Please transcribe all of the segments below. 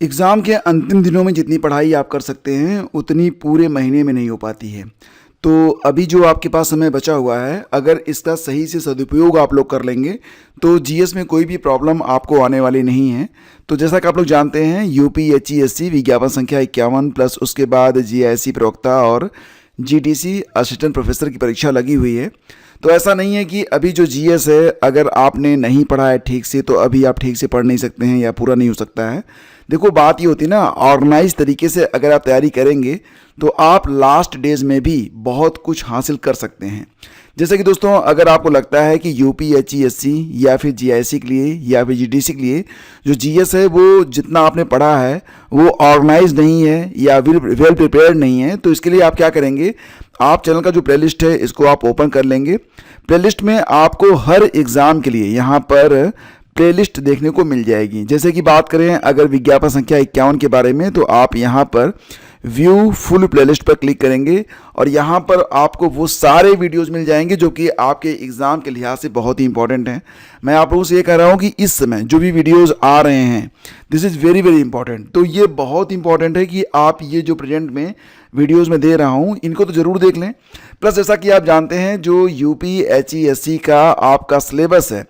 Exam के अंतिम दिनों में जितनी पढ़ाई आप कर सकते हैं उतनी पूरे महीने में नहीं हो पाती है। तो अभी जो आपके पास समय बचा हुआ है, अगर इसका सही से सदुपयोग आप लोग कर लेंगे तो जीएस में कोई भी प्रॉब्लम आपको आने वाली नहीं है। तो जैसा कि आप लोग जानते हैं, यूपीएचईएससी विज्ञापन संख्या 51 प्लस उसके बाद जीआईएससी प्रवक्ता और जीडीसी असिस्टेंट प्रोफेसर की परीक्षा लगी हुई है। तो ऐसा नहीं है कि अभी जो जीएस है, अगर आपने नहीं पढ़ा है ठीक से तो अभी आप ठीक से पढ़ नहीं सकते हैं या पूरा नहीं हो सकता है। देखो, बात ये होती है ना, ऑर्गेनाइज तरीके से अगर आप तैयारी करेंगे तो आप लास्ट डेज में भी बहुत कुछ हासिल कर सकते हैं। जैसे कि दोस्तों, अगर आपको लगता है कि यूपीएचईएससी या फिर जीआईएससी के लिए या फिर जीडीसी के लिए जो जीएस है वो जितना आपने पढ़ा है वो ऑर्गेनाइज नहीं है या वेल प्रिपेयर्ड नहीं है, तो इसके लिए आप क्या करेंगे, आप चैनल का जो प्लेलिस्ट है इसको आप ओपन कर लेंगे। प्लेलिस्ट में आपको हर एग्ज़ाम के लिए यहाँ पर प्लेलिस्ट देखने को मिल जाएगी। जैसे कि बात करें अगर विज्ञापन संख्या 51 के बारे में, तो आप यहाँ पर व्यू फुल प्लेलिस्ट पर क्लिक करेंगे और यहाँ पर आपको वो सारे वीडियोस मिल जाएंगे जो कि आपके एग्ज़ाम के लिहाज से बहुत ही इंपॉर्टेंट हैं। मैं आप लोगों से ये कह रहा हूँ कि इस समय जो भी वीडियोस आ रहे हैं, this is very very important. तो ये बहुत इंपॉर्टेंट है कि आप ये जो प्रेजेंट में वीडियोज़ में दे रहा हूँ इनको तो ज़रूर देख लें। प्लस जैसा कि आप जानते हैं, जो यूपीएचईएससी का आपका सिलेबस है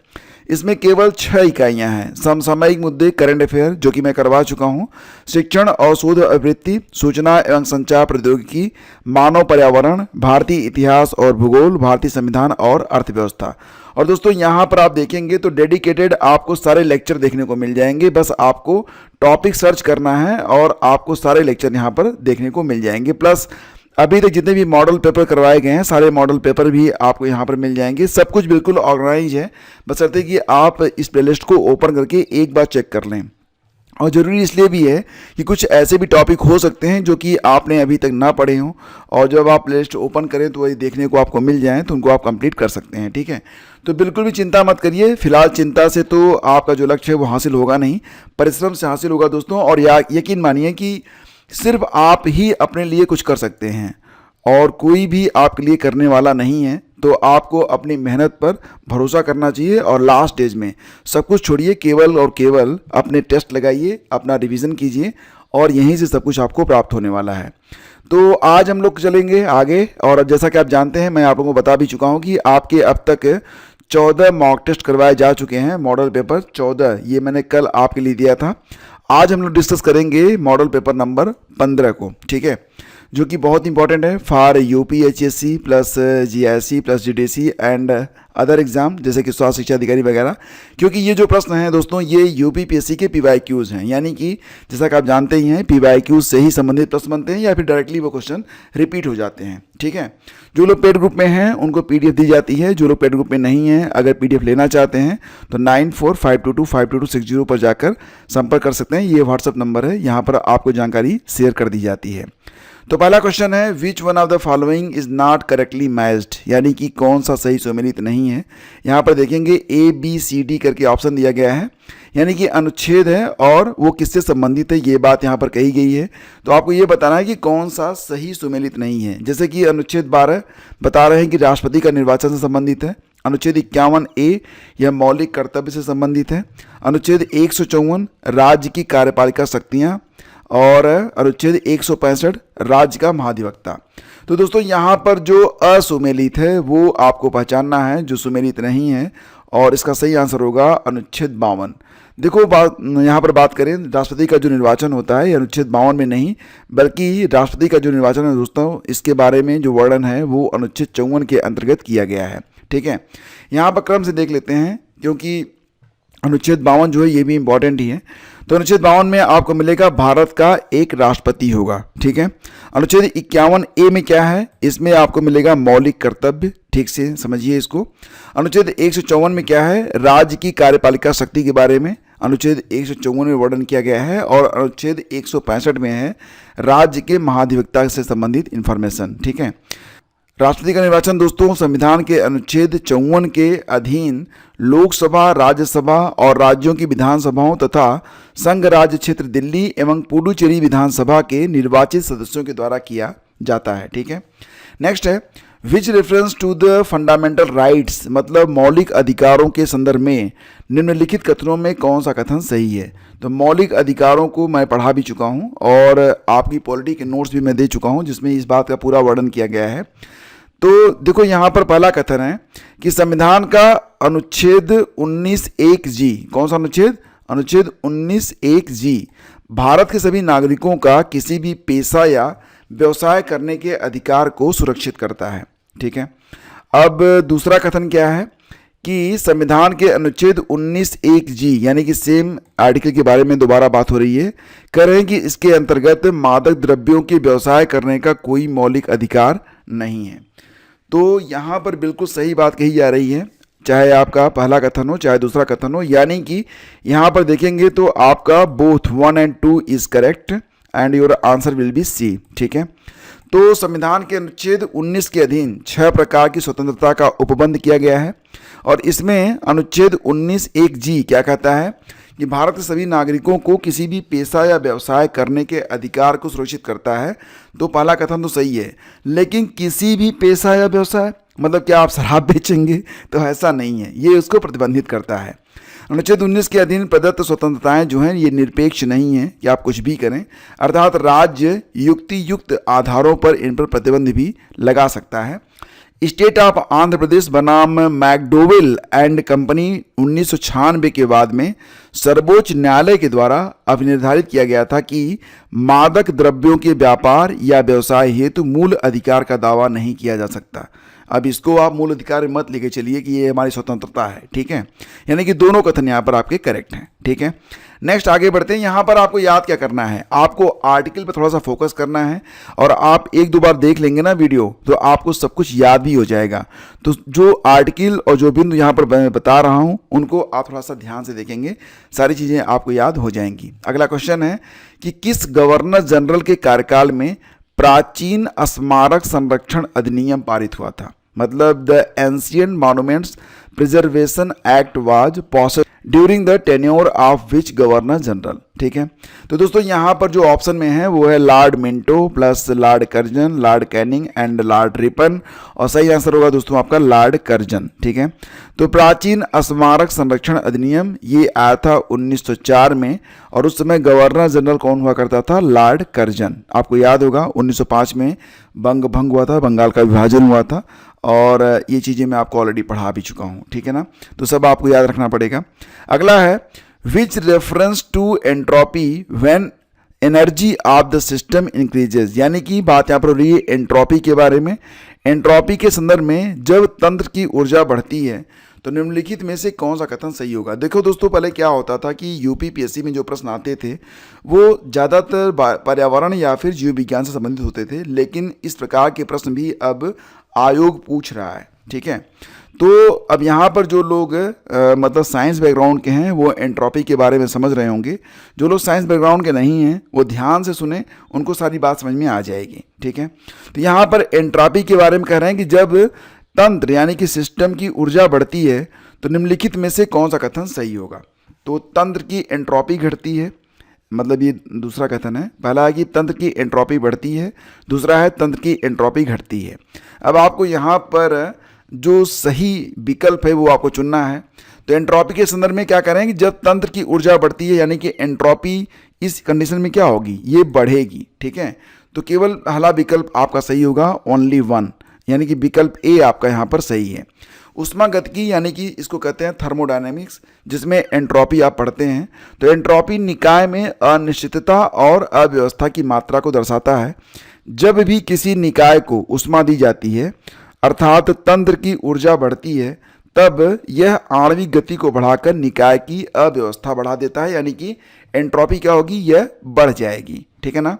इसमें केवल 6 इकाइयाँ हैं। समसामयिक मुद्दे, करंट अफेयर जो कि मैं करवा चुका हूँ, शिक्षण और शोध आवृत्ति, सूचना एवं संचार प्रौद्योगिकी, मानव पर्यावरण, भारतीय इतिहास और भूगोल, भारतीय संविधान और अर्थव्यवस्था। और दोस्तों यहाँ पर आप देखेंगे तो डेडिकेटेड आपको सारे लेक्चर देखने को मिल जाएंगे। बस आपको टॉपिक सर्च करना है और आपको सारे लेक्चर यहाँ पर देखने को मिल जाएंगे। प्लस अभी तक जितने भी मॉडल पेपर करवाए गए हैं सारे मॉडल पेपर भी आपको यहाँ पर मिल जाएंगे। सब कुछ बिल्कुल ऑर्गेनाइज है, बशर्ते कि आप इस प्लेलिस्ट को ओपन करके एक बार चेक कर लें। और ज़रूरी इसलिए भी है कि कुछ ऐसे भी टॉपिक हो सकते हैं जो कि आपने अभी तक ना पढ़े हों, और जब आप प्लेलिस्ट ओपन करें तो वही देखने को आपको मिल जाएँ तो उनको आप कंप्लीट कर सकते हैं। ठीक है, तो बिल्कुल भी चिंता मत करिए। फिलहाल चिंता से तो आपका जो लक्ष्य है वो हासिल होगा नहीं, परिश्रम से हासिल होगा दोस्तों। और यकीन मानिए कि सिर्फ आप ही अपने लिए कुछ कर सकते हैं और कोई भी आपके लिए करने वाला नहीं है। तो आपको अपनी मेहनत पर भरोसा करना चाहिए और लास्ट डेज में सब कुछ छोड़िए, केवल और केवल अपने टेस्ट लगाइए, अपना रिवीजन कीजिए और यहीं से सब कुछ आपको प्राप्त होने वाला है। तो आज हम लोग चलेंगे आगे। और जैसा कि आप जानते हैं, मैं आप लोगों को बता भी चुका हूँ कि आपके अब तक 14 मॉक टेस्ट करवाए जा चुके हैं। मॉडल पेपर 14 ये मैंने कल आपके लिए दिया था। आज हम लोग डिस्कस करेंगे मॉडल पेपर नंबर 15 को, ठीक है, जो कि बहुत इंपॉर्टेंट है for UPHSC plus GISC plus GDC and other exam जैसे कि स्वास्थ्य शिक्षा अधिकारी वगैरह। क्योंकि ये जो प्रश्न हैं दोस्तों ये यूपीपीएससी के पीवाईक्यूज हैं, यानी कि जैसा कि आप जानते ही हैं पीवाईक्यूज से ही संबंधित प्रश्न बनते हैं या फिर डायरेक्टली वो क्वेश्चन रिपीट हो जाते हैं। ठीक है, जो लोग पेड ग्रुप में हैं उनको पीडीएफ दी जाती है। जो लोग पेड ग्रुप में नहीं हैं, अगर पीडीएफ लेना चाहते हैं तो 9452252260 पर जाकर संपर्क कर सकते हैं। ये व्हाट्सअप नंबर है, यहाँ पर आपको जानकारी शेयर कर दी जाती है। तो पहला क्वेश्चन है, which one of the following is not correctly matched, यानी कि कौन सा सही सुमेलित नहीं है। यहाँ पर देखेंगे ABCD करके ऑप्शन दिया गया है, यानी कि अनुच्छेद है और वो किससे संबंधित है ये बात यहाँ पर कही गई है। तो आपको ये बताना है कि कौन सा सही सुमेलित नहीं है। जैसे कि अनुच्छेद 12 बता रहे हैं कि राष्ट्रपति का निर्वाचन से संबंधित है। अनुच्छेद 51A यह मौलिक कर्तव्य से संबंधित है। अनुच्छेद 154 राज्य की कार्यपालिका शक्तियाँ और अनुच्छेद 165 राज्य का महाधिवक्ता। तो दोस्तों यहाँ पर जो असुमेलित है वो आपको पहचानना है, जो सुमेलित नहीं है, और इसका सही आंसर होगा अनुच्छेद 52। देखो यहाँ पर बात करें राष्ट्रपति का जो निर्वाचन होता है, अनुच्छेद 52 में नहीं बल्कि राष्ट्रपति का जो निर्वाचन है दोस्तों, इसके बारे में जो वर्णन है वो अनुच्छेद 54 के अंतर्गत किया गया है। ठीक है, यहाँ पर क्रम से देख लेते हैं क्योंकि अनुच्छेद 52 जो है ये भी इंपॉर्टेंट ही है। तो अनुच्छेद 52 में आपको मिलेगा भारत का एक राष्ट्रपति होगा। ठीक है, अनुच्छेद 51A में क्या है, इसमें आपको मिलेगा मौलिक कर्तव्य। ठीक से समझिए इसको। अनुच्छेद 154 में क्या है, राज्य की कार्यपालिका शक्ति के बारे में अनुच्छेद 154 में वर्णन किया गया है। और अनुच्छेद 165 में है राज्य के महाधिवक्ता से संबंधित इंफॉर्मेशन। ठीक है, राष्ट्रपति का निर्वाचन दोस्तों संविधान के अनुच्छेद 54 के अधीन लोकसभा, राज्यसभा और राज्यों की विधानसभाओं तथा संघ राज्य क्षेत्र दिल्ली एवं पुडुचेरी विधानसभा के निर्वाचित सदस्यों के द्वारा किया जाता है। ठीक है, नेक्स्ट है, which reference to the fundamental rights, मतलब मौलिक अधिकारों के संदर्भ में निम्नलिखित कथनों में कौन सा कथन सही है। तो मौलिक अधिकारों को मैं पढ़ा भी चुका हूं और आपकी पॉलिटी के नोट्स भी मैं दे चुका हूं जिसमें इस बात का पूरा वर्णन किया गया है। तो देखो यहाँ पर पहला कथन है कि संविधान का अनुच्छेद 19(1)(g), कौन सा अनुच्छेद? अनुच्छेद 19(1)(g) भारत के सभी नागरिकों का किसी भी पेशा या व्यवसाय करने के अधिकार को सुरक्षित करता है। ठीक है। अब दूसरा कथन क्या है कि संविधान के अनुच्छेद 19(1)(g) यानी कि सेम आर्टिकल के बारे में दोबारा बात हो रही है, कह रहे हैं कि इसके अंतर्गत मादक द्रव्यों के व्यवसाय करने का कोई मौलिक अधिकार नहीं है। तो यहाँ पर बिल्कुल सही बात कही जा रही है, चाहे आपका पहला कथन हो चाहे दूसरा कथन हो, यानी कि यहाँ पर देखेंगे तो आपका both 1 and 2 is correct and your answer will be C. ठीक है। तो संविधान के अनुच्छेद 19 के अधीन 6 प्रकार की स्वतंत्रता का उपबंध किया गया है और इसमें अनुच्छेद 19(1)(g) क्या कहता है कि भारत के सभी नागरिकों को किसी भी पेशा या व्यवसाय करने के अधिकार को सुरक्षित करता है। तो पहला कथन तो सही है, लेकिन किसी भी पेशा या व्यवसाय मतलब क्या आप शराब बेचेंगे? तो ऐसा नहीं है, ये उसको प्रतिबंधित करता है। अनुच्छेद 19 के अधीन प्रदत्त स्वतंत्रताएं जो हैं ये निरपेक्ष नहीं है कि आप कुछ भी करें, अर्थात राज्य युक्ति युक्त आधारों पर इन पर प्रतिबंध भी लगा सकता है। स्टेट ऑफ आंध्र प्रदेश बनाम मैकडोवेल एंड कंपनी 1996 के बाद में सर्वोच्च न्यायालय के द्वारा अब निर्धारित किया गया था कि मादक द्रव्यों के व्यापार या व्यवसाय हेतु मूल अधिकार का दावा नहीं किया जा सकता। अब इसको आप मूल अधिकार में मत लेके चलिए कि ये हमारी स्वतंत्रता है। ठीक है। यानी कि दोनों कथन यहाँ पर आपके करेक्ट हैं। ठीक है। नेक्स्ट आगे बढ़ते हैं। यहाँ पर आपको याद क्या करना है, आपको आर्टिकल पर थोड़ा सा फोकस करना है और आप एक दो बार देख लेंगे ना वीडियो तो आपको सब कुछ याद भी हो जाएगा। तो जो आर्टिकल और जो बिंदु यहाँ पर मैं बता रहा हूँ उनको आप थोड़ा सा ध्यान से देखेंगे, सारी चीज़ें आपको याद हो जाएंगी। अगला क्वेश्चन है कि किस गवर्नर जनरल के कार्यकाल में प्राचीन स्मारक संरक्षण अधिनियम पारित हुआ था? मतलब the ancient monuments preservation act was passed during the tenure of which governor general. ठीक है। तो दोस्तों यहाँ पर जो ऑप्शन में है वो है Lord Minto plus Lord Curzon, Lord Canning and Lord Ripon, और सही आंसर होगा दोस्तों आपका लॉर्ड कर्जन। ठीक है। तो प्राचीन स्मारक संरक्षण अधिनियम ये आया था 1904 में और उस समय गवर्नर जनरल कौन हुआ करता था? Lord Curzon. आपको याद होगा 1905 में बंग भंग हुआ था, बंगाल का विभाजन हुआ था और ये चीज़ें मैं आपको ऑलरेडी पढ़ा भी चुका हूँ। ठीक है ना। तो सब आपको याद रखना पड़ेगा। अगला है which reference to entropy when energy of the system increases, यानी कि बात यहाँ पर हो रही है एंट्रोपी के बारे में। एंट्रोपी के संदर्भ में जब तंत्र की ऊर्जा बढ़ती है तो निम्नलिखित में से कौन सा कथन सही होगा? देखो दोस्तों, पहले क्या होता था कि यूपीपीएससी में जो प्रश्न आते थे वो ज़्यादातर पर्यावरण या फिर जीव विज्ञान से संबंधित होते थे, लेकिन इस प्रकार के प्रश्न भी अब आयोग पूछ रहा है। ठीक है। तो अब यहाँ पर जो लोग मतलब साइंस बैकग्राउंड के हैं वो एंट्रोपी के बारे में समझ रहे होंगे, जो लोग साइंस बैकग्राउंड के नहीं हैं वो ध्यान से सुने, उनको सारी बात समझ में आ जाएगी। ठीक है। तो यहाँ पर एंट्रोपी के बारे में कह रहे हैं कि जब तंत्र यानी कि सिस्टम की ऊर्जा बढ़ती है तो निम्नलिखित में से कौन सा कथन सही होगा? तो तंत्र की एंट्रोपी घटती है, मतलब ये दूसरा कथन है। पहला है कि तंत्र की एंट्रोपी बढ़ती है, दूसरा है तंत्र की एंट्रोपी घटती है। अब आपको यहाँ पर जो सही विकल्प है वो आपको चुनना है। तो एंट्रोपी के संदर्भ में क्या करें कि जब तंत्र की ऊर्जा बढ़ती है यानी कि एंट्रोपी इस कंडीशन में क्या होगी? ये बढ़ेगी। ठीक है। तो केवल पहला विकल्प आपका सही होगा, ओनली वन, यानी कि विकल्प ए आपका यहाँ पर सही है। ऊष्मागतिकी यानी कि इसको कहते हैं थर्मोडायनेमिक्स, जिसमें एंट्रोपी आप पढ़ते हैं। तो एंट्रोपी निकाय में अनिश्चितता और अव्यवस्था की मात्रा को दर्शाता है। जब भी किसी निकाय को ऊष्मा दी जाती है अर्थात तंत्र की ऊर्जा बढ़ती है तब यह आणविक गति को बढ़ाकर निकाय की अव्यवस्था बढ़ा देता है, यानी कि एंट्रोपी क्या होगी? यह बढ़ जाएगी। ठीक है ना।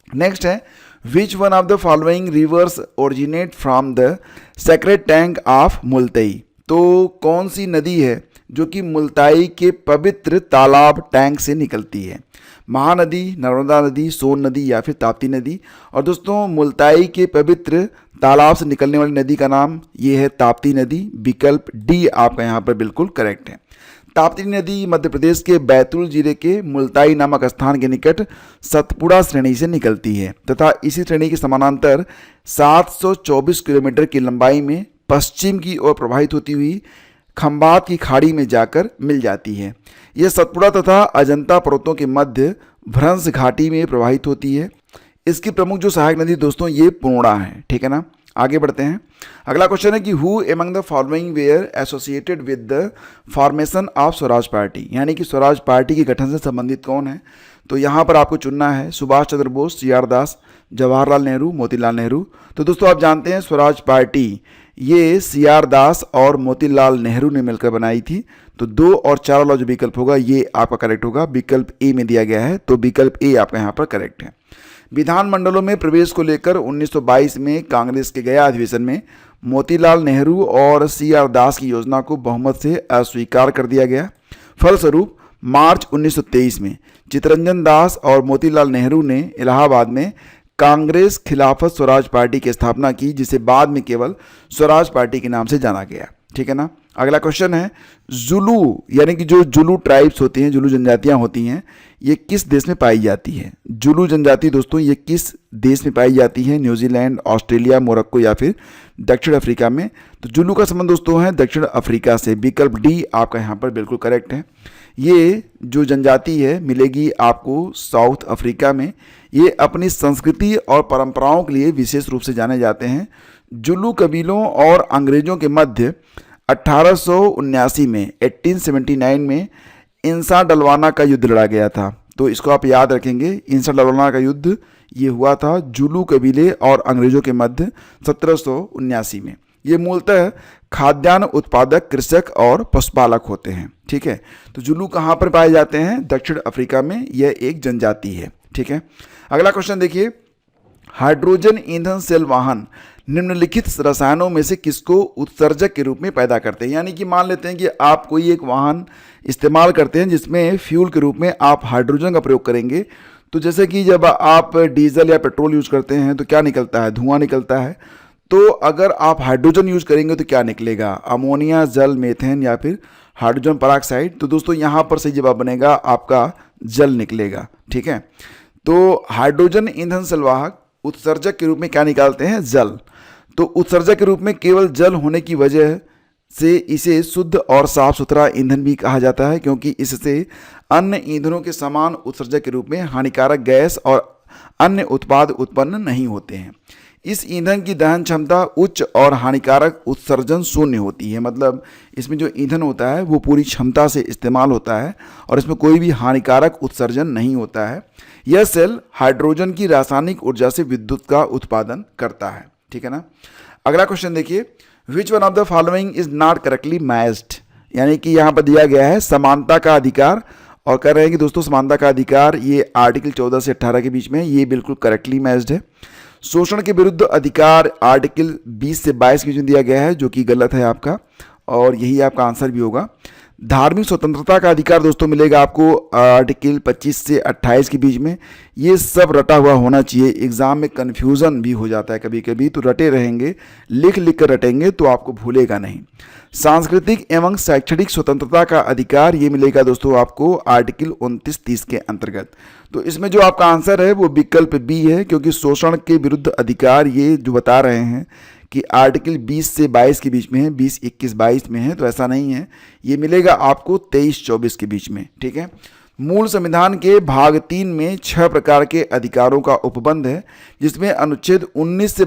नेक्स्ट है which one of the following rivers originate from the sacred tank of Multai? तो कौन सी नदी है जो कि मुल्ताई के पवित्र तालाब टैंक से निकलती है? महानदी, नर्मदा नदी, सोन नदी या फिर ताप्ती नदी? और दोस्तों मुल्ताई के पवित्र तालाब से निकलने वाली नदी का नाम ये है ताप्ती नदी। विकल्प डी आपका यहाँ पर बिल्कुल करेक्ट है। ताप्ती नदी मध्य प्रदेश के बैतूल जिले के मुल्ताई नामक स्थान के निकट सतपुड़ा श्रेणी से निकलती है तथा इसी श्रेणी के समानांतर 724 किलोमीटर की लंबाई में पश्चिम की ओर प्रवाहित होती हुई खंबात की खाड़ी में जाकर मिल जाती है। यह सतपुड़ा तथा अजंता पर्वतों के मध्य भ्रंश घाटी में प्रवाहित होती है। इसकी प्रमुख जो सहायक नदी दोस्तों ये पूर्णा है, ठीक है ना। आगे बढ़ते हैं। अगला क्वेश्चन है कि who among the following were associated with the formation of Swaraj party, यानी कि स्वराज पार्टी के गठन से संबंधित कौन है। तो यहाँ पर आपको चुनना है सुभाष चंद्र बोस, सी.आर. दास, जवाहरलाल नेहरू, मोतीलाल नेहरू। तो दोस्तों आप जानते हैं स्वराज पार्टी ये सी.आर. दास और मोतीलाल नेहरू ने मिलकर बनाई थी। तो 2 और 4 वाला जो विकल्प होगा ये आपका करेक्ट होगा। विकल्प ए में दिया गया है, तो विकल्प ए आपका यहाँ पर करेक्ट है। विधानमंडलों में प्रवेश को लेकर 1922 में कांग्रेस के गया अधिवेशन में मोतीलाल नेहरू और सी.आर. दास की योजना को बहुमत से अस्वीकार कर दिया गया। फलस्वरूप मार्च 1923 में चित्तरंजन दास और मोतीलाल नेहरू ने इलाहाबाद में कांग्रेस खिलाफत स्वराज पार्टी की स्थापना की, जिसे बाद में केवल स्वराज पार्टी के नाम से जाना गया, ठीक है ना। अगला क्वेश्चन है जुलू, यानी कि जो जुलू ट्राइब्स होती हैं, जुलू जनजातियां होती हैं, ये किस देश में पाई जाती है। जुलू जनजाति दोस्तों ये किस देश में पाई जाती है। न्यूजीलैंड, ऑस्ट्रेलिया, मोरक्को या फिर दक्षिण अफ्रीका में। तो जुलू का संबंध दोस्तों है दक्षिण अफ्रीका से। विकल्प डी आपका यहाँ पर बिल्कुल करेक्ट है। ये जो जनजाति है मिलेगी आपको साउथ अफ्रीका में। ये अपनी संस्कृति और परंपराओं के लिए विशेष रूप से जाने जाते हैं। जुलू कबीलों और अंग्रेजों के मध्य 1879 में 1879 में इंसा डलवाना का युद्ध लड़ा गया था। तो इसको आप याद रखेंगे, इंसा डलवाना का युद्ध ये हुआ था जुलू कबीले और अंग्रेजों के मध्य 1779 में। ये मूलतः खाद्यान्न उत्पादक, कृषक और पशुपालक होते हैं, ठीक है। तो जुलू कहाँ पर पाए जाते हैं, दक्षिण अफ्रीका में। यह एक जनजाति है, ठीक है। अगला क्वेश्चन देखिए, हाइड्रोजन ईंधन सेल वाहन निम्नलिखित रसायनों में से किसको उत्सर्जक के रूप में पैदा करते हैं। यानी कि मान लेते हैं कि आप कोई एक वाहन इस्तेमाल करते हैं जिसमें फ्यूल के रूप में आप हाइड्रोजन का प्रयोग करेंगे। तो जैसे कि जब आप डीजल या पेट्रोल यूज करते हैं तो क्या निकलता है, धुआं निकलता है। तो अगर आप हाइड्रोजन यूज करेंगे तो क्या निकलेगा, अमोनिया, जल, मीथेन या फिर हाइड्रोजन पेरोक्साइड। तो दोस्तों यहाँ पर सही जवाब बनेगा आपका जल निकलेगा, ठीक है। तो हाइड्रोजन ईंधन सेलवाहक उत्सर्जक के रूप में क्या निकालते हैं, जल। तो उत्सर्जक के रूप में केवल जल होने की वजह से इसे शुद्ध और साफ सुथरा ईंधन भी कहा जाता है, क्योंकि इससे अन्य ईंधनों के समान उत्सर्जक के रूप में हानिकारक गैस और अन्य उत्पाद उत्पन्न नहीं होते हैं। इस ईंधन की दहन क्षमता उच्च और हानिकारक उत्सर्जन शून्य होती है। मतलब इसमें जो ईंधन होता है वो पूरी क्षमता से इस्तेमाल होता है और इसमें कोई भी हानिकारक उत्सर्जन नहीं होता है। यह सेल हाइड्रोजन की रासायनिक ऊर्जा से विद्युत का उत्पादन करता है, ठीक है ना। अगला क्वेश्चन देखिए, which one of the following is not correctly matched. यानी कि यहाँ पर दिया गया है समानता का अधिकार और कह रहे हैं कि दोस्तों समानता का अधिकार ये आर्टिकल 14 से 18 के बीच में ये बिल्कुल करेक्टली मैच्ड है। शोषण के विरुद्ध अधिकार आर्टिकल 20 से 22 के बीच में दिया गया है, जो कि गलत है आपका, और यही आपका आंसर भी होगा। धार्मिक स्वतंत्रता का अधिकार दोस्तों मिलेगा आपको आर्टिकल 25 से 28 के बीच में। ये सब रटा हुआ होना चाहिए, एग्जाम में कन्फ्यूज़न भी हो जाता है कभी कभी, तो रटे रहेंगे, लिख लिख कर रटेंगे तो आपको भूलेगा नहीं। सांस्कृतिक एवं शैक्षणिक स्वतंत्रता का अधिकार ये मिलेगा दोस्तों आपको आर्टिकल 29-30 के अंतर्गत। तो इसमें जो आपका आंसर है वो विकल्प बी है, क्योंकि शोषण के विरुद्ध अधिकार ये जो बता रहे हैं कि आर्टिकल 20 से 22 के बीच में है, 20, 21, 22 में है, तो ऐसा नहीं है। ये मिलेगा आपको 23-24 के बीच में, ठीक है। मूल संविधान के भाग 3 में 6 प्रकार के अधिकारों का उपबंध है, जिसमें अनुच्छेद 19 से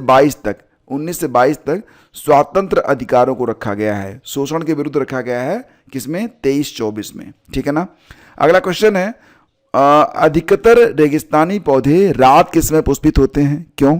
22 तक स्वतंत्र अधिकारों को रखा गया है। शोषण के विरुद्ध रखा गया है किसमें, 23-24 में, ठीक है ना। अगला क्वेश्चन है, अधिकतर रेगिस्तानी पौधे रात के समय पुष्पित होते हैं, क्यों।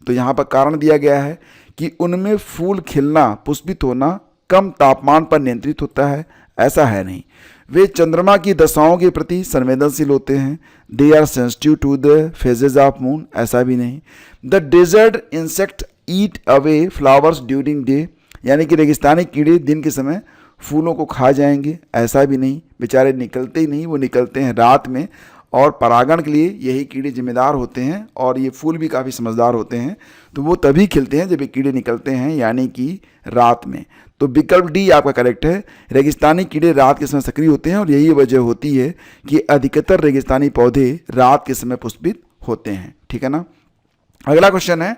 तो यहाँ पर कारण दिया गया है कि उनमें फूल खिलना, पुष्पित होना कम तापमान पर नियंत्रित होता है, ऐसा है नहीं। वे चंद्रमा की दशाओं के प्रति संवेदनशील होते हैं, they are sensitive to the phases of moon, ऐसा भी नहीं। The desert insect eat away flowers during day, यानी कि रेगिस्तानी कीड़े दिन के समय फूलों को खा जाएंगे, ऐसा भी नहीं। बेचारे निकलते ही नहीं, वो निकलते हैं रात में और परागण के लिए यही कीड़े जिम्मेदार होते हैं और ये फूल भी काफ़ी समझदार होते हैं। तो वो तभी खिलते हैं जब ये कीड़े निकलते हैं, यानी कि रात में। तो विकल्प डी आपका करेक्ट है। रेगिस्तानी कीड़े रात के समय सक्रिय होते हैं और यही वजह होती है कि अधिकतर रेगिस्तानी पौधे रात के समय पुष्पित होते हैं। ठीक है ना। अगला क्वेश्चन है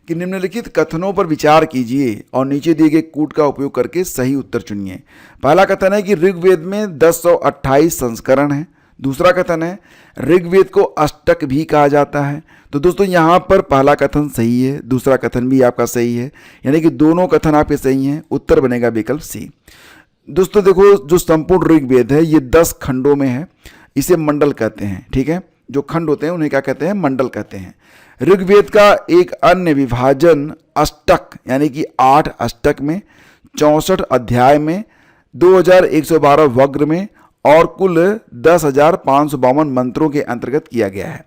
कि निम्नलिखित कथनों पर विचार कीजिए और नीचे दिए गए कूट का उपयोग करके सही उत्तर चुनिए। पहला कथन है कि ऋग्वेद में 1028 संस्करण है। दूसरा कथन है ऋग्वेद को अष्टक भी कहा जाता है। तो दोस्तों यहाँ पर पहला कथन सही है, दूसरा कथन भी आपका सही है, यानी कि दोनों कथन आपके सही हैं। उत्तर बनेगा विकल्प सी। दोस्तों देखो, जो संपूर्ण ऋग्वेद है ये 10 खंडों में है, इसे मंडल कहते हैं। ठीक है, जो खंड होते हैं उन्हें क्या कहते हैं? मंडल कहते हैं। ऋग्वेद का एक अन्य विभाजन अष्टक यानी कि 8 अष्टक में, 64 अध्याय में, 2112 वग्र में और कुल 10,552 मंत्रों के अंतर्गत किया गया है।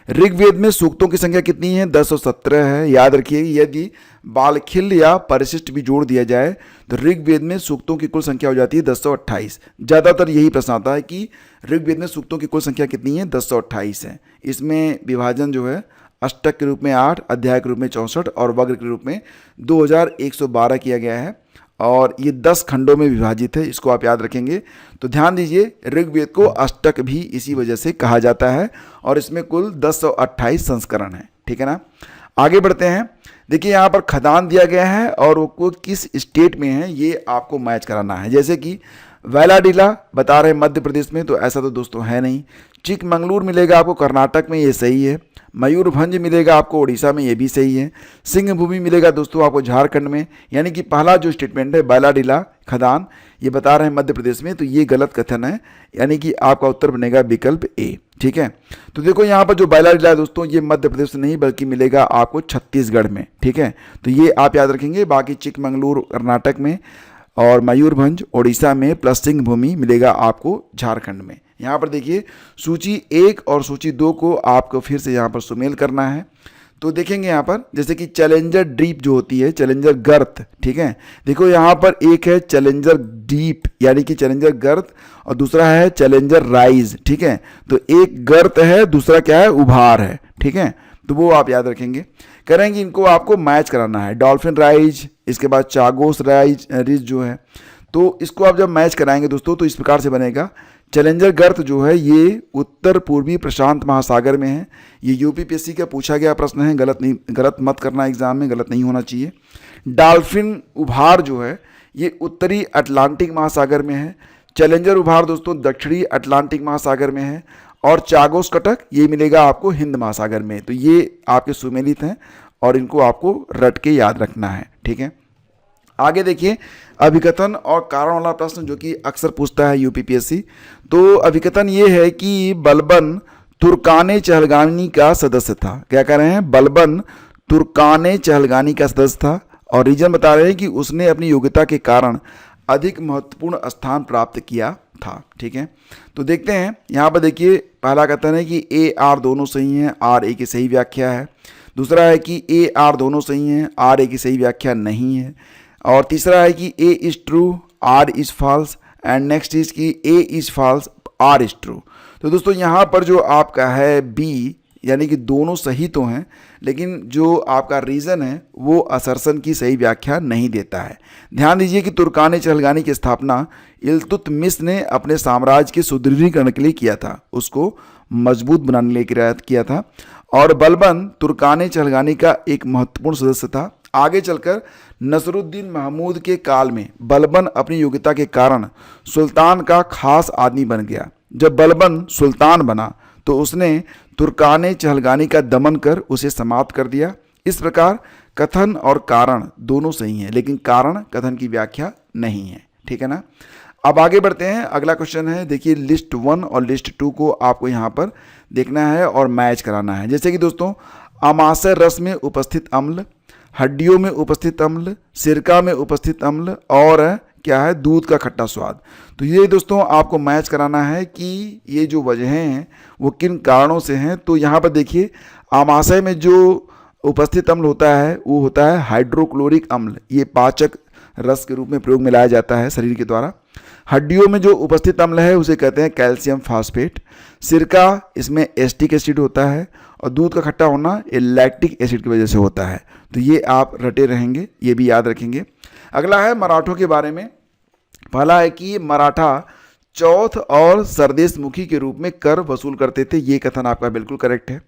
ऋग्वेद में सूक्तों की संख्या कितनी है? 1017 है। याद रखिए, यदि बालखिल या परिशिष्ट भी जोड़ दिया जाए तो ऋग्वेद में सूक्तों की कुल संख्या हो जाती है 1028। ज़्यादातर यही प्रश्न आता है कि ऋग्वेद में सूक्तों की कुल संख्या कितनी है? 1028 है। इसमें विभाजन जो है अष्टक के रूप में 8, अध्याय के रूप में 64 और वग्र के रूप में 2112 किया गया है और ये 10 खंडों में विभाजित है। इसको आप याद रखेंगे। तो ध्यान दीजिए, ऋग्वेद को अष्टक भी इसी वजह से कहा जाता है और इसमें कुल 1028 संस्करण है। ठीक है ना। आगे बढ़ते हैं। देखिए यहाँ पर खदान दिया गया है और वो किस स्टेट में है ये आपको मैच कराना है। जैसे कि वैलाडिला बता रहे हैं मध्य प्रदेश में, तो ऐसा तो दोस्तों है नहीं। चिकमंगलूर मिलेगा आपको कर्नाटक में, ये सही है। मयूरभंज मिलेगा आपको उड़ीसा में, ये भी सही है। सिंहभूमि मिलेगा दोस्तों आपको झारखंड में, यानी कि पहला जो स्टेटमेंट है बैलाडिला खदान, ये बता रहे हैं मध्य प्रदेश में, तो ये गलत कथन है, यानी कि आपका उत्तर बनेगा विकल्प ए। ठीक है। तो देखो यहाँ पर जो बैलाडिला है दोस्तों, ये मध्य प्रदेश में नहीं बल्कि मिलेगा आपको छत्तीसगढ़ में। ठीक है, तो ये आप याद रखेंगे। बाकी चिकमंगलूर कर्नाटक में और मयूरभंज उड़ीसा में प्लस सिंहभूमि मिलेगा आपको झारखंड में। यहाँ पर देखिए सूची 1 और सूची 2 को आपको फिर से यहाँ पर सुमेल करना है। तो देखेंगे यहाँ पर जैसे कि चैलेंजर डीप जो होती है, चैलेंजर गर्त। ठीक है, देखो यहाँ पर एक है चैलेंजर डीप यानी कि चैलेंजर गर्त और दूसरा है चैलेंजर राइज। ठीक है, तो एक गर्त है, दूसरा क्या है? उभार है। ठीक है, तो वो आप याद रखेंगे। करेंगे इनको आपको मैच कराना है। डॉल्फिन राइज, इसके बाद चागोस राइज रिज जो है, तो इसको आप जब मैच कराएंगे दोस्तों तो इस प्रकार से बनेगा। चैलेंजर गर्त जो है ये उत्तर पूर्वी प्रशांत महासागर में है। ये यूपीपीएससी का पूछा गया प्रश्न है, गलत मत करना एग्जाम में, गलत नहीं होना चाहिए। डॉल्फिन उभार जो है ये उत्तरी अटलांटिक महासागर में है। चैलेंजर उभार दोस्तों दक्षिणी अटलांटिक महासागर में है और चागोस कटक ये मिलेगा आपको हिंद महासागर में। तो ये आपके सुमेलित हैं और इनको आपको रट के याद रखना है। ठीक है, आगे देखिए अभिकथन और कारण वाला प्रश्न जो कि अक्सर पूछता है यूपीपीएससी। तो अभिकथन ये है कि बलबन तुर्काने चहलगानी का सदस्य था। क्या कह रहे हैं? बलबन तुर्काने चहलगानी का सदस्य था और रीजन बता रहे हैं कि उसने अपनी योग्यता के कारण अधिक महत्वपूर्ण स्थान प्राप्त किया था। ठीक है, तो देखते हैं यहाँ पर। देखिए पहला कथन है कि ए आर दोनों सही हैं, आर ए की सही व्याख्या है। दूसरा है कि ए आर दोनों सही हैं, आर ए की सही व्याख्या नहीं है। और तीसरा है कि A is true, R is false and next is कि A is false, R is true. तो दोस्तों यहाँ पर जो आपका है बी यानी कि दोनों सही तो हैं, लेकिन जो आपका रीज़न है वो असरसन की सही व्याख्या नहीं देता है। ध्यान दीजिए कि तुर्काने चहलगानी की स्थापना इल्तुतमिश ने अपने साम्राज्य के सुदृढ़ीकरण के लिए किया था, उसको मजबूत बनाने के लिए किया था। और बलबन तुर्काने चहलगानी का एक महत्वपूर्ण सदस्य था। आगे चलकर नसरुद्दीन महमूद के काल में बलबन अपनी योग्यता के कारण सुल्तान का खास आदमी बन गया। जब बलबन सुल्तान बना तो उसने तुर्काने चहलगानी का दमन कर उसे समाप्त कर दिया। इस प्रकार कथन और कारण दोनों सही हैं, लेकिन कारण कथन की व्याख्या नहीं है। ठीक है ना। अब आगे बढ़ते हैं। अगला क्वेश्चन है, देखिए लिस्ट 1 और लिस्ट 2 को आपको यहाँ पर देखना है और मैच कराना है। जैसे कि दोस्तों अमाशय रस में उपस्थित अम्ल, हड्डियों में उपस्थित अम्ल, सिरका में उपस्थित अम्ल और क्या है? दूध का खट्टा स्वाद। तो ये दोस्तों आपको मैच कराना है कि ये जो वजहें हैं वो किन कारणों से हैं। तो यहाँ पर देखिए आमाशय में जो उपस्थित अम्ल होता है वो होता है हाइड्रोक्लोरिक अम्ल। ये पाचक रस के रूप में प्रयोग में लाया जाता है शरीर के द्वारा। हड्डियों में जो उपस्थित अम्ल है उसे कहते हैं कैल्शियम फास्फेट। सिरका, इसमें एस्टिक एसिड होता है, और दूध का खट्टा होना ये लैक्टिक एसिड की वजह से होता है। तो ये आप रटे रहेंगे, ये भी याद रखेंगे। अगला है मराठों के बारे में। पहला है कि मराठा चौथ और सरदेशमुखी के रूप में कर वसूल करते थे, ये कथन आपका बिल्कुल करेक्ट है।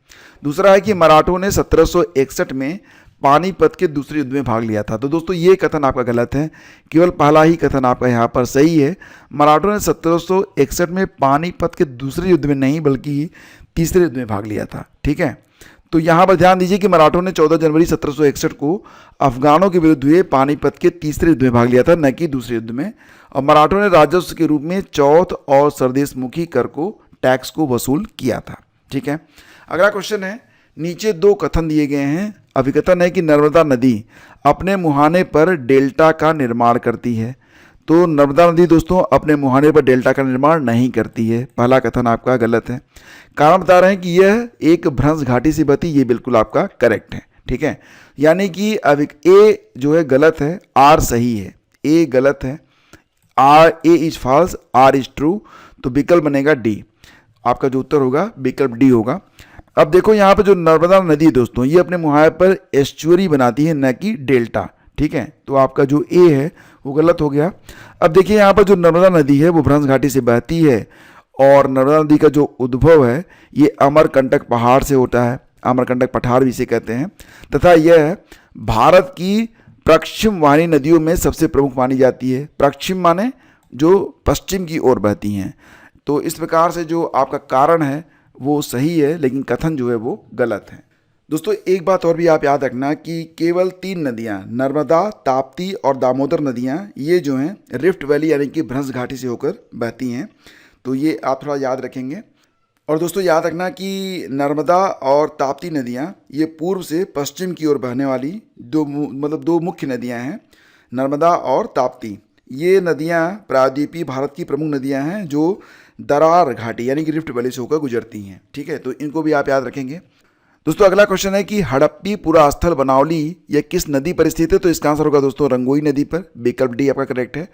दूसरा है कि मराठों ने 1761 में पानीपत के दूसरे युद्ध में भाग लिया था। तो दोस्तों ये कथन आपका गलत है, केवल पहला ही कथन आपका यहाँ पर सही है। मराठों ने 1761 में पानीपत के दूसरे युद्ध में नहीं बल्कि तीसरे युद्ध में भाग लिया था, ठीक है। तो यहाँ पर ध्यान दीजिए कि मराठों ने 14 जनवरी 1761 को अफगानों के विरुद्ध हुए पानीपत के तीसरे युद्ध में भाग लिया था, न कि दूसरे युद्ध में। और मराठों ने राजस्व के रूप में चौथ और सरदेशमुखी कर को, टैक्स को वसूल किया था, ठीक है। अगला क्वेश्चन है, नीचे दो कथन दिए गए हैं। अभिकथन है कि नर्मदा नदी अपने मुहाने पर डेल्टा का निर्माण करती है। तो नर्मदा नदी दोस्तों अपने मुहाने पर डेल्टा का निर्माण नहीं करती है, पहला कथन आपका गलत है। कारण बता रहे हैं कि यह एक भ्रंश घाटी से बहती, ये बिल्कुल आपका करेक्ट है, ठीक है। यानी कि अब ए जो है गलत है, आर सही है। ए गलत है, A is false, R is true. तो विकल्प बनेगा डी, आपका जो उत्तर होगा विकल्प डी होगा। अब देखो यहाँ पर जो नर्मदा नदी दोस्तों ये अपने मुहाने पर एस्चुअरी बनाती है, न कि डेल्टा, ठीक है। तो आपका जो ए है वो गलत हो गया। अब देखिए यहाँ पर जो नर्मदा नदी है वो भ्रंश घाटी से बहती है, और नर्मदा नदी का जो उद्भव है ये अमरकंटक पहाड़ से होता है, अमरकंटक पठार भी इसे कहते हैं, तथा यह भारत की पश्चिम वाहिनी नदियों में सबसे प्रमुख मानी जाती है। पश्चिम माने जो पश्चिम की ओर बहती हैं। तो इस प्रकार से जो आपका कारण है वो सही है, लेकिन कथन जो है वो गलत है। दोस्तों एक बात और भी आप याद रखना कि केवल 3 नदियाँ, नर्मदा, ताप्ती और दामोदर नदियाँ, ये जो हैं रिफ्ट वैली यानी कि भ्रंश घाटी से होकर बहती हैं। तो ये आप थोड़ा याद रखेंगे। और दोस्तों याद रखना कि नर्मदा और ताप्ती नदियाँ ये पूर्व से पश्चिम की ओर बहने वाली दो मुख्य नदियाँ हैं, नर्मदा और ताप्ती। ये नदियाँ प्रायद्वीपीय भारत की प्रमुख नदियाँ हैं जो दरार घाटी यानी कि रिफ्ट वैली से होकर गुजरती हैं, ठीक है। तो इनको भी आप याद रखेंगे। दोस्तों अगला क्वेश्चन है कि हड़प्पी पुरास्थल बनावली यह किस नदी पर स्थित है। तो इसका आंसर होगा दोस्तों रंगोई नदी पर, विकल्प डी आपका करेक्ट है।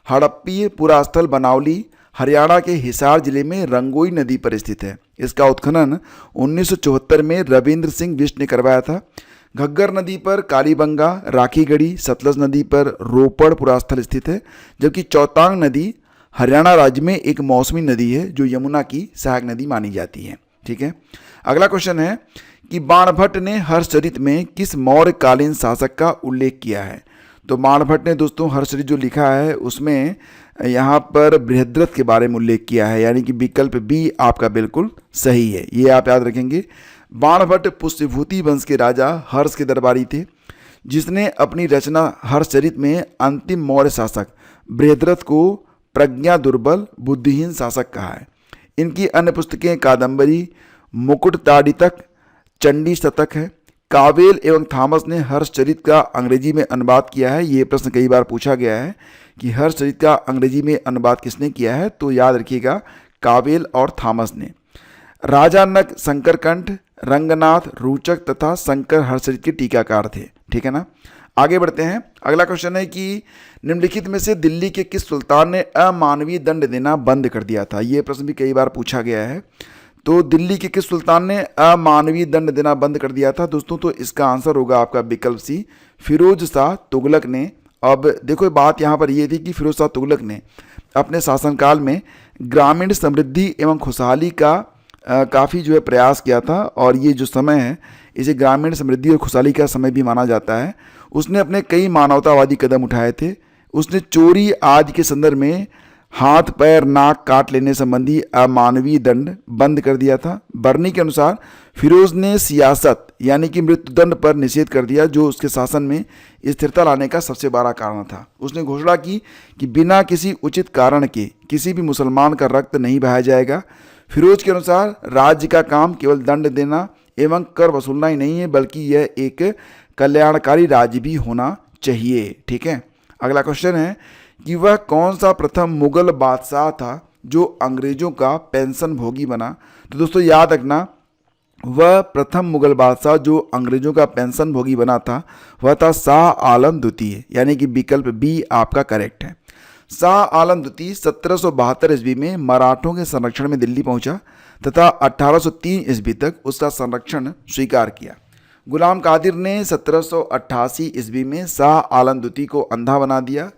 हड़प्पी पुरास्थल बनावली हरियाणा के हिसार जिले में रंगोई नदी पर स्थित है। इसका उत्खनन 1974 में रविंद्र सिंह बिष्ट ने करवाया था। घग्गर नदी पर कालीबंगा, राखीगढ़ी, सतलज नदी पर रोपड़ पुरास्थल स्थित है, जबकि चौतांग नदी हरियाणा राज्य में एक मौसमी नदी है जो यमुना की सहायक नदी मानी जाती है, ठीक है। अगला क्वेश्चन है कि बाणभट्ट ने हर्षचरित में किस मौर्यकालीन शासक का उल्लेख किया है। तो बाणभट्ट ने दोस्तों हर्षचरित जो लिखा है उसमें यहाँ पर बृहद्रथ के बारे में उल्लेख किया है, यानी कि विकल्प बी आपका बिल्कुल सही है, ये आप याद रखेंगे। बाणभट्ट पुष्यभूति वंश के राजा हर्ष के दरबारी थे, जिसने अपनी रचना हर्षचरित में अंतिम मौर्य शासक बृहद्रथ को प्रज्ञा दुर्बल बुद्धिहीन शासक कहा है। इनकी अन्य पुस्तकें कादंबरी, मुकुटताड़ितक, चंडी शतक है। कावेल एवं थॉमस ने हर्षचरित का अंग्रेजी में अनुवाद किया है। ये प्रश्न कई बार पूछा गया है कि हर्षचरित का अंग्रेजी में अनुवाद किसने किया है। तो याद रखिएगा कावेल और थॉमस ने। राजानक, शंकरकंठ, रंगनाथ, रूचक तथा शंकर हर्षचरित के टीकाकार थे, ठीक है ना। आगे बढ़ते हैं। अगला क्वेश्चन है कि निम्नलिखित में से दिल्ली के किस सुल्तान ने अमानवीय दंड देना बंद कर दिया था। ये प्रश्न भी कई बार पूछा गया है। तो दिल्ली के किस सुल्तान ने अमानवीय दंड देना बंद कर दिया था दोस्तों। तो इसका आंसर होगा आपका विकल्प सी, फिरोज शाह तुगलक ने। अब देखो बात यहाँ पर ये थी कि फिरोज शाह तुगलक ने अपने शासनकाल में ग्रामीण समृद्धि एवं खुशहाली का काफ़ी जो है प्रयास किया था, और ये जो समय है इसे ग्रामीण समृद्धि और खुशहाली का समय भी माना जाता है। उसने अपने कई मानवतावादी कदम उठाए थे। उसने चोरी आदि के संदर्भ में हाथ, पैर, नाक काट लेने संबंधी अमानवीय दंड बंद कर दिया था। बर्नी के अनुसार फिरोज ने सियासत यानी कि मृत्युदंड पर निषेध कर दिया, जो उसके शासन में स्थिरता लाने का सबसे बड़ा कारण था। उसने घोषणा की कि बिना किसी उचित कारण के किसी भी मुसलमान का रक्त नहीं बहाया जाएगा। फिरोज के अनुसार राज्य का काम केवल दंड देना एवं कर वसूलना ही नहीं है, बल्कि यह एक कल्याणकारी राज्य भी होना चाहिए, ठीक है। अगला क्वेश्चन है कि वह कौन सा प्रथम मुगल बादशाह था जो अंग्रेजों का पेंशन भोगी बना। तो दोस्तों याद रखना, वह प्रथम मुगल बादशाह जो अंग्रेजों का पेंशन भोगी बना था वह था शाह आलम द्वितीय, यानी कि विकल्प बी आपका करेक्ट है। शाह आलम द्वितीय 1772 ईस्वी में मराठों के संरक्षण में दिल्ली पहुंचा तथा 1803 ईस्वी तक उसका संरक्षण स्वीकार किया। गुलाम कादिर ने 1788 ईस्वी में शाह आलम द्वितीय को अंधा बना दिया।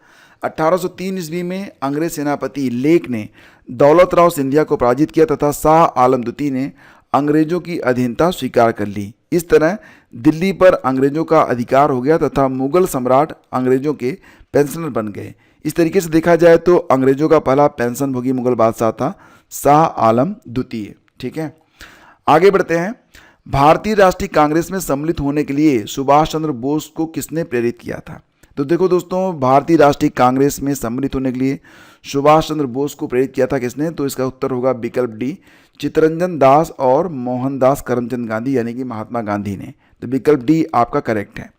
1803 ईस्वी में अंग्रेज सेनापति लेक ने दौलत राव सिंधिया को पराजित किया तथा शाह आलम द्वितीय ने अंग्रेजों की अधीनता स्वीकार कर ली। इस तरह दिल्ली पर अंग्रेजों का अधिकार हो गया तथा मुगल सम्राट अंग्रेजों के पेंशनर बन गए। इस तरीके से देखा जाए तो अंग्रेजों का पहला पेंशनभोगी मुगल बादशाह था शाह आलम द्वितीय। ठीक है, आगे बढ़ते हैं। भारतीय राष्ट्रीय कांग्रेस में सम्मिलित होने के लिए सुभाष चंद्र बोस को किसने प्रेरित किया था? तो देखो दोस्तों, भारतीय राष्ट्रीय कांग्रेस में सम्मिलित होने के लिए सुभाष चंद्र बोस को प्रेरित किया था किसने? तो इसका उत्तर होगा विकल्प डी, चित्तरंजन दास और मोहनदास करमचंद गांधी यानी कि महात्मा गांधी ने। तो विकल्प डी आपका करेक्ट है।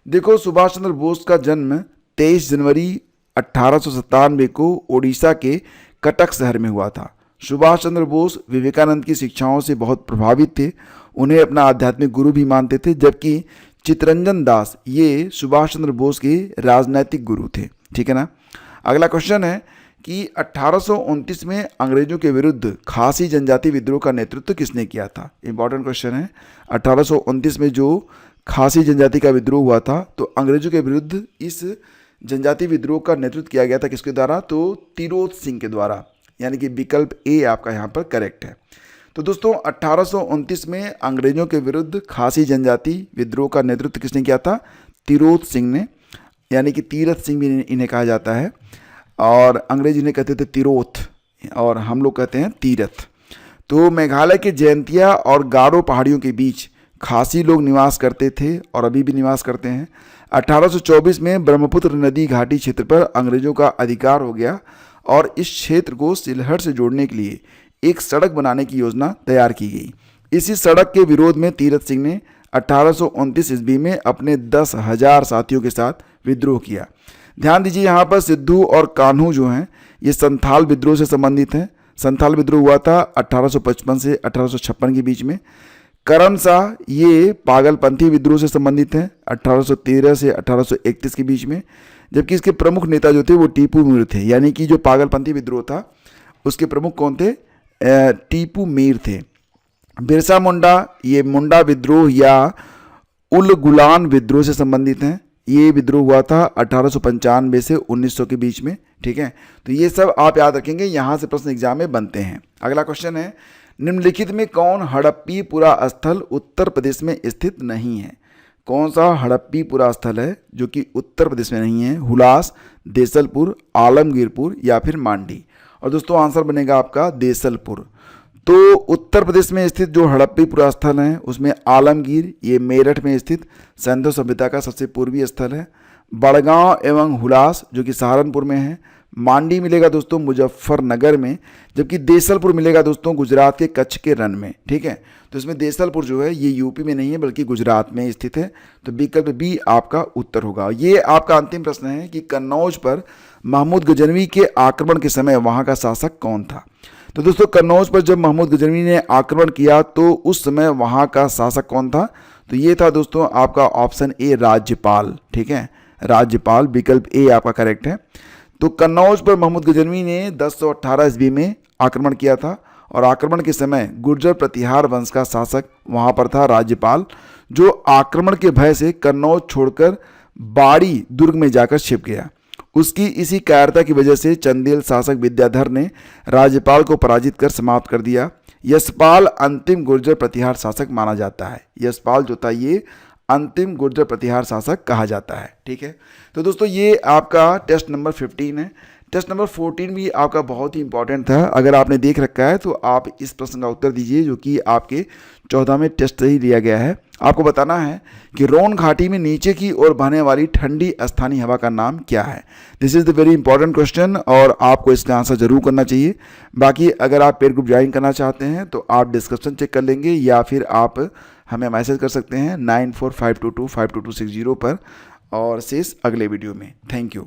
देखो, सुभाष चंद्र बोस का जन्म 23 जनवरी 1897 को ओडिशा के कटक शहर में हुआ था। सुभाष चंद्र बोस विवेकानंद की शिक्षाओं से बहुत प्रभावित थे, उन्हें अपना आध्यात्मिक गुरु भी मानते थे, जबकि चित्तरंजन दास ये सुभाष चंद्र बोस के राजनैतिक गुरु थे। ठीक है ना। अगला क्वेश्चन है कि 1829 में अंग्रेजों के विरुद्ध खासी जनजाति विद्रोह का नेतृत्व किसने किया था? इंपॉर्टेंट क्वेश्चन है। 1829 में जो खासी जनजाति का विद्रोह हुआ था, तो अंग्रेजों के विरुद्ध इस जनजाति विद्रोह का नेतृत्व किया गया था किसके द्वारा? तो तिरोत सिंह के द्वारा, यानी कि विकल्प ए आपका यहाँ पर करेक्ट है। तो दोस्तों, 1829 में अंग्रेजों के विरुद्ध खासी जनजाति विद्रोह का नेतृत्व किसने किया था? तिरोत सिंह ने, यानी कि तीरथ सिंह भी इन्हें कहा जाता है, और अंग्रेज इन्हें कहते थे तिरोत और हम लोग कहते हैं तीरथ। तो मेघालय के जयंतिया और गारो पहाड़ियों के बीच खासी लोग निवास करते थे और अभी भी निवास करते हैं। 1824 में ब्रह्मपुत्र नदी घाटी क्षेत्र पर अंग्रेजों का अधिकार हो गया और इस क्षेत्र को सिलहट से जोड़ने के लिए एक सड़क बनाने की योजना तैयार की गई। इसी सड़क के विरोध में तीरथ सिंह ने 1829 ईस्वी में अपने 10,000 साथियों के साथ विद्रोह किया। ध्यान दीजिए, यहाँ पर सिद्धू और कान्हू जो हैं ये संथाल विद्रोह से संबंधित हैं। संथाल विद्रोह हुआ था 1855 से 1856 के बीच में। करम शाह ये पागलपंथी विद्रोह से संबंधित हैं 1813 से 1831 के बीच में, जबकि इसके प्रमुख नेता जो थे वो टीपू मीर थे। यानी कि जो पागलपंथी विद्रोह था उसके प्रमुख कौन थे? टीपू मीर थे। बिरसा मुंडा ये मुंडा विद्रोह या उल गुलान विद्रोह से संबंधित हैं। ये विद्रोह हुआ था 1895 से 1900 के बीच में। ठीक है, तो ये सब आप याद रखेंगे, यहाँ से प्रश्न एग्जाम में बनते हैं। अगला क्वेश्चन है, निम्नलिखित में कौन हड़प्पीपुरा स्थल उत्तर प्रदेश में स्थित नहीं है? कौन सा हड़प्पीपुरा स्थल है जो कि उत्तर प्रदेश में नहीं है? हुलास, देसलपुर, आलमगीरपुर या फिर मांडी? और दोस्तों आंसर बनेगा आपका देसलपुर। तो उत्तर प्रदेश में स्थित जो हड़प्पीपुरा स्थल है उसमें आलमगीर ये मेरठ में स्थित सिंधु सभ्यता का सबसे पूर्वी स्थल है। बड़गांव एवं हुलास जो कि सहारनपुर में है। मांडी मिलेगा दोस्तों मुजफ्फरनगर में, जबकि देसलपुर मिलेगा दोस्तों गुजरात के कच्छ के रण में। ठीक है, तो इसमें देसलपुर जो है ये यूपी में नहीं है बल्कि गुजरात में स्थित है। तो विकल्प बी आपका उत्तर होगा। ये आपका अंतिम प्रश्न है कि कन्नौज पर महमूद गजनवी के आक्रमण के समय वहाँ का शासक कौन था? तो दोस्तों कन्नौज पर जब महमूद गजनवी ने आक्रमण किया तो उस समय वहाँ का शासक कौन था? तो ये था दोस्तों आपका ऑप्शन ए राज्यपाल। ठीक है, राज्यपाल, विकल्प ए आपका करेक्ट है। तो कन्नौज पर महमूद गजनवी ने 1018 ईस्वी में आक्रमण किया था और आक्रमण के समय गुर्जर प्रतिहार वंश का शासक वहाँ पर था राज्यपाल, जो आक्रमण के भय से कन्नौज छोड़कर बाड़ी दुर्ग में जाकर छिप गया। उसकी इसी कायरता की वजह से चंदेल शासक विद्याधर ने राज्यपाल को पराजित कर समाप्त कर दिया। यशपाल अंतिम गुर्जर प्रतिहार शासक माना जाता है। यशपाल जो था ये अंतिम गुर्जर प्रतिहार शासक कहा जाता है। ठीक है, तो दोस्तों ये आपका टेस्ट नंबर 15 है। टेस्ट नंबर 14 भी आपका बहुत ही इंपॉर्टेंट था। अगर आपने देख रखा है तो आप इस प्रश्न का उत्तर दीजिए जो कि आपके 14वें टेस्ट से ही लिया गया है। आपको बताना है कि रोन घाटी में नीचे की ओर बहने वाली ठंडी स्थानीय हवा का नाम क्या है। This is the very important question और आपको इसका आंसर जरूर करना चाहिए। बाकी अगर आप पेड ग्रुप ज्वाइन करना चाहते हैं तो आप डिस्क्रिप्शन चेक कर लेंगे या फिर आप हमें मैसेज कर सकते हैं 9452252260 पर। और शेष अगले वीडियो में। Thank you.